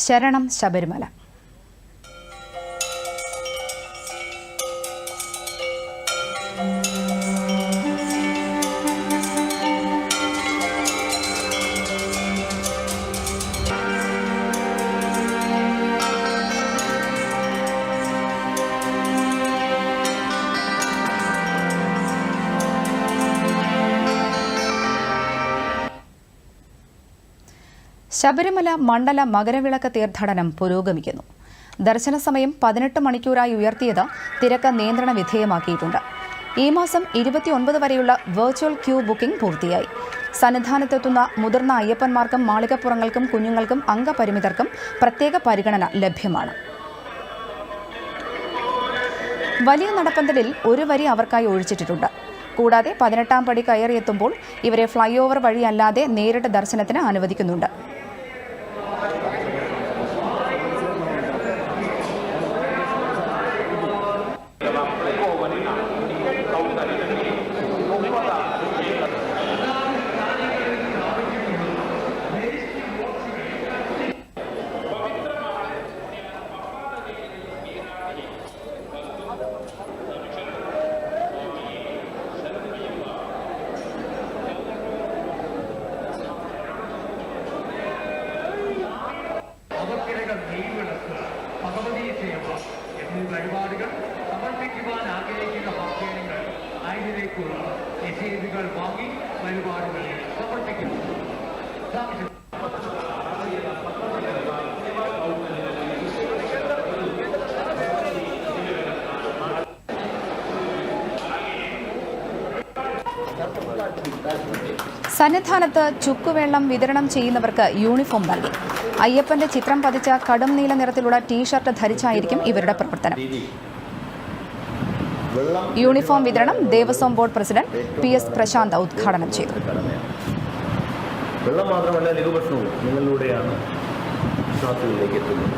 ശരണം ശബരിമല. ശബരിമല മണ്ഡല മകരവിളക്ക് തീർത്ഥാടനം പുരോഗമിക്കുന്നു. ദർശന സമയം 18 മണിക്കൂറായി ഉയർത്തിയത് തിരക്ക് നിയന്ത്രണ വിധേയമാക്കിയിട്ടുണ്ട്. ഈ മാസം 29 വരെയുള്ള വെർച്വൽ ക്യൂ ബുക്കിംഗ് പൂർത്തിയായി. സന്നിധാനത്തെത്തുന്ന മുതിർന്ന അയ്യപ്പന്മാർക്കും മാളികപ്പുറങ്ങൾക്കും കുഞ്ഞുങ്ങൾക്കും അംഗപരിമിതർക്കും പ്രത്യേക പരിഗണന ലഭ്യമാണ്. വലിയ നടപ്പന്തലിൽ ഒരു വരി അവർക്കായി ഒഴിച്ചിട്ടുണ്ട്. കൂടാതെ 18ാം പടി കയറിയെത്തുമ്പോൾ ഇവരെ ഫ്ലൈ ഓവർ വഴിയല്ലാതെ നേരിട്ട് ദർശനത്തിന് അനുവദിക്കുന്നുണ്ട്. വഴിപാടുകൾ സമർപ്പിക്കുവാൻ ആഗ്രഹിക്കുന്ന ഭക്തജനങ്ങൾ അതിലേക്കുള്ള രസീതുകൾ വാങ്ങി വഴിപാടുകൾ സമർപ്പിക്കുന്നു. സന്നിധാനത്ത് ചുക്കുവെള്ളം വിതരണം ചെയ്യുന്നവർക്ക് യൂണിഫോം നൽകി. അയ്യപ്പന്റെ ചിത്രം പതിച്ച കടും നീല നിറത്തിലുള്ള ടീഷർട്ട് ധരിച്ചായിരിക്കും ഇവരുടെ പ്രവർത്തനം. യൂണിഫോം വിതരണം Devaswom board president PS Prashanth ഉദ്ഘാടനം ചെയ്തു. വെള്ളം മാത്രമല്ല ലഘുഭക്ഷണവും നിങ്ങളിലൂടെയാണ് വിശ്വാസത്തിലേക്ക് എത്തുന്നത്.